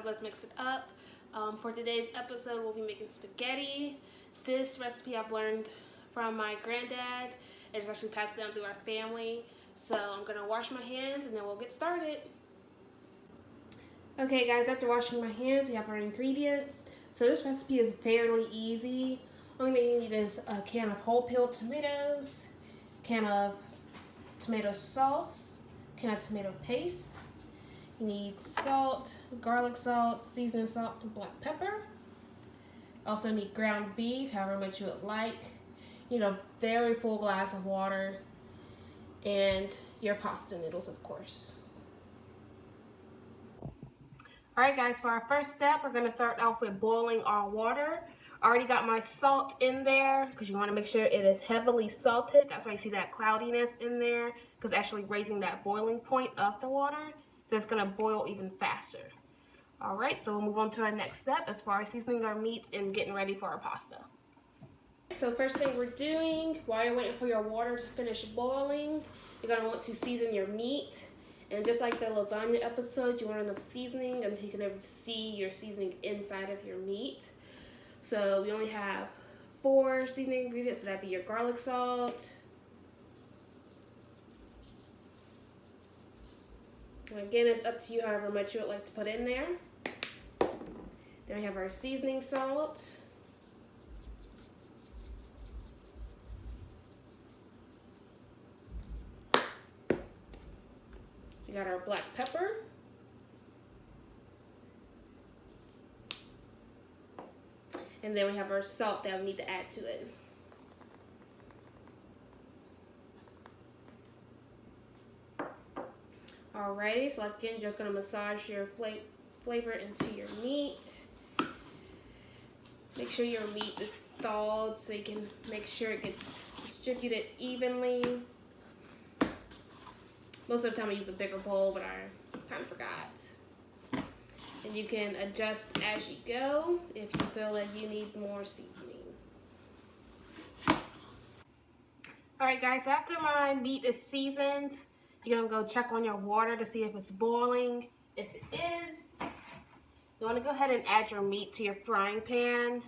of Let's Mix It Up. For today's episode, we'll be making spaghetti. This recipe I've learned from my granddad. It's actually passed down through our family. So I'm gonna wash my hands and then we'll get started. Okay guys, after washing my hands, we have our ingredients. So this recipe is fairly easy. Only thing you need is a can of whole peeled tomatoes, can of tomato sauce, can of tomato paste. You need salt, garlic salt, seasoning salt, and black pepper. Also need ground beef, however much you would like. You need a very full glass of water, and your pasta noodles, of course. Alright guys, for our first step, we're going to start off with boiling our water. I already got my salt in there because you want to make sure it is heavily salted. That's why you see that cloudiness in there, because actually raising that boiling point of the water, so it's going to boil even faster. Alright, so we'll move on to our next step as far as seasoning our meats and getting ready for our pasta. So first thing we're doing, while you're waiting for your water to finish boiling, you're going to want to season your meat. And just like the lasagna episode, you want enough seasoning until you can able to see your seasoning inside of your meat. So we only have 4 seasoning ingredients, so that'd be your garlic salt. And again, it's up to you however much you would like to put in there. Then we have our seasoning salt. We got our black pepper. And then we have our salt that we need to add to it. Alrighty, so again, just gonna massage your flavor into your meat. Make sure your meat is thawed so you can make sure it gets distributed evenly. Most of the time I use a bigger bowl, but I kind of forgot. And you can adjust as you go if you feel that you need more seasoning. Alright guys, so after my meat is seasoned, you're going to go check on your water to see if it's boiling. If it is, you want to go ahead and add your meat to your frying pan.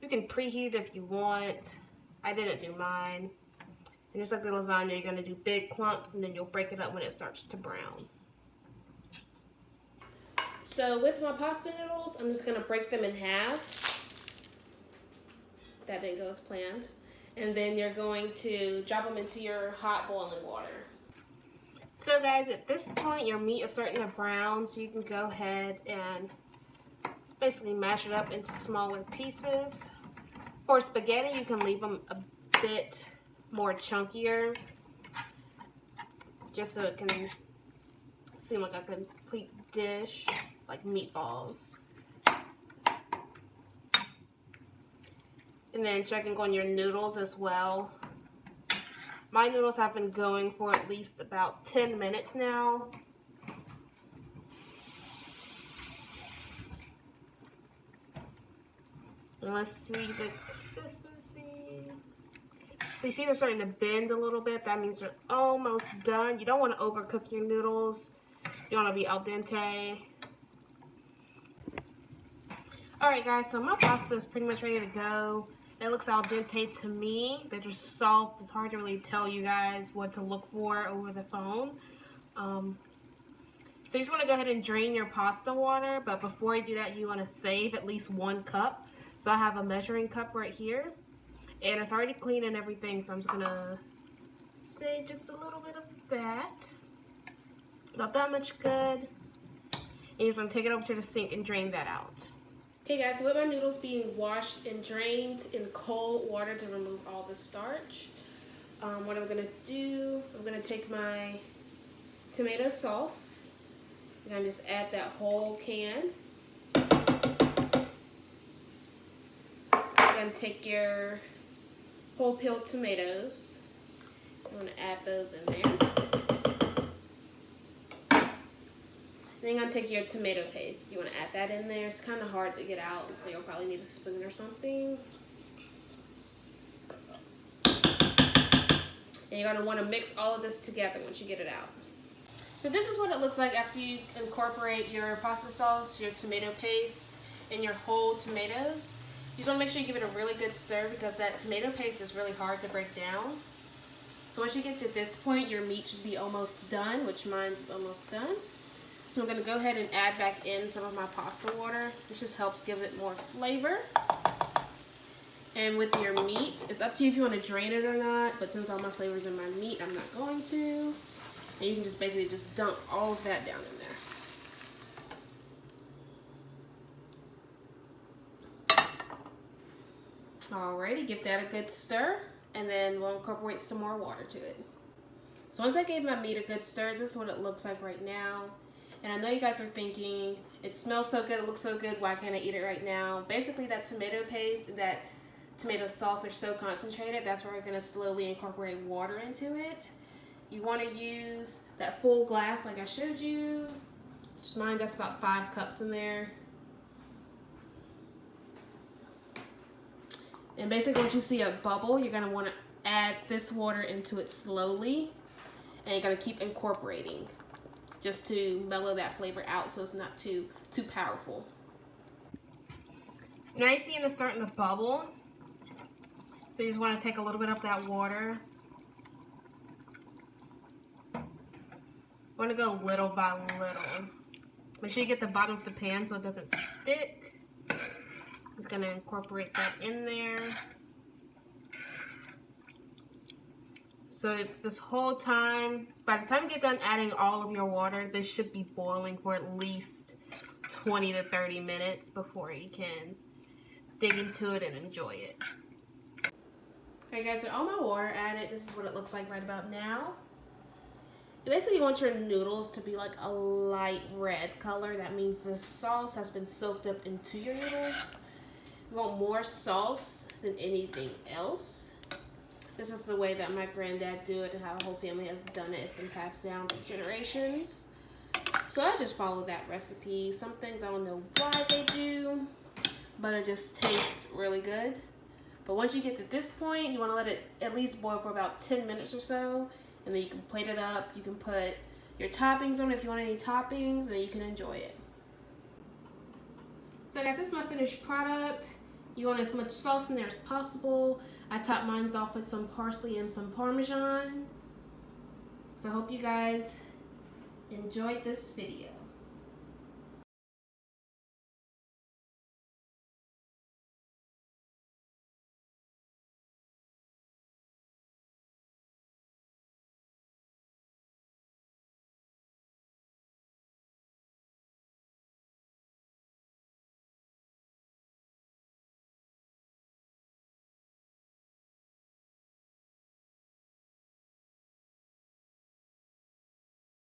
You can preheat it if you want. I didn't do mine. And just like the lasagna, you're going to do big clumps and then you'll break it up when it starts to brown. So with my pasta noodles, I'm just going to break them in half. That didn't go as planned. And then you're going to drop them into your hot boiling water. So guys, at this point your meat is starting to brown, so you can go ahead and basically mash it up into smaller pieces. For spaghetti, you can leave them a bit more chunkier, just so it can seem like a complete dish, like meatballs. And then checking on your noodles as well. My noodles have been going for at least about 10 minutes now. And let's see the consistency. So you see they're starting to bend a little bit. That means they're almost done. You don't want to overcook your noodles. You want to be al dente. Alright guys, so my pasta is pretty much ready to go. It looks al dente to me. They're just soft. It's hard to really tell you guys what to look for over the phone. So you just want to go ahead and drain your pasta water. But before you do that, you want to save at least 1 cup. So I have a measuring cup right here. And it's already clean and everything, so I'm just going to save just a little bit of that. Not that much good. And you're just going to take it over to the sink and drain that out. Okay guys, so with my noodles being washed and drained in cold water to remove all the starch, what I'm going to do, I'm going to take my tomato sauce. I'm going to just add that whole can. I'm going to take your whole peeled tomatoes. I'm going to add those in there. Then you're going to take your tomato paste. You want to add that in there. It's kind of hard to get out, so you'll probably need a spoon or something. And you're going to want to mix all of this together once you get it out. So this is what it looks like after you incorporate your pasta sauce, your tomato paste, and your whole tomatoes. You just want to make sure you give it a really good stir because that tomato paste is really hard to break down. So once you get to this point, your meat should be almost done, which mine is almost done. So I'm going to go ahead and add back in some of my pasta water. This just helps give it more flavor. And with your meat, it's up to you if you want to drain it or not, but since all my flavor's in my meat, I'm not going to. And you can just basically just dump all of that down in there. Alrighty, give that a good stir, and then we'll incorporate some more water to it. So once I gave my meat a good stir, this is what it looks like right now. And I know you guys are thinking, it smells so good, it looks so good, why can't I eat it right now? Basically that tomato paste and that tomato sauce are so concentrated, that's where we're going to slowly incorporate water into it. You want to use that full glass like I showed you. Just mine, that's about 5 cups in there. And basically once you see a bubble, you're going to want to add this water into it slowly. And you're going to keep incorporating just to mellow that flavor out so it's not too powerful. So now you see it's starting to bubble. So you just want to take a little bit of that water. You want to go little by little. Make sure you get the bottom of the pan so it doesn't stick. Just going to incorporate that in there. So this whole time, by the time you get done adding all of your water, this should be boiling for at least 20 to 30 minutes before you can dig into it and enjoy it. Alright guys, so all my water added, this is what it looks like right about now. And basically you want your noodles to be like a light red color. That means the sauce has been soaked up into your noodles. You want more sauce than anything else. This is the way that my granddad do it and how the whole family has done it. It's been passed down for generations. So I just follow that recipe. Some things I don't know why they do, but it just tastes really good. But once you get to this point, you want to let it at least boil for about 10 minutes or so. And then you can plate it up. You can put your toppings on it if you want any toppings, and then you can enjoy it. So guys, this is my finished product. You want as much sauce in there as possible. I topped mine off with some parsley and some Parmesan. So I hope you guys enjoyed this video.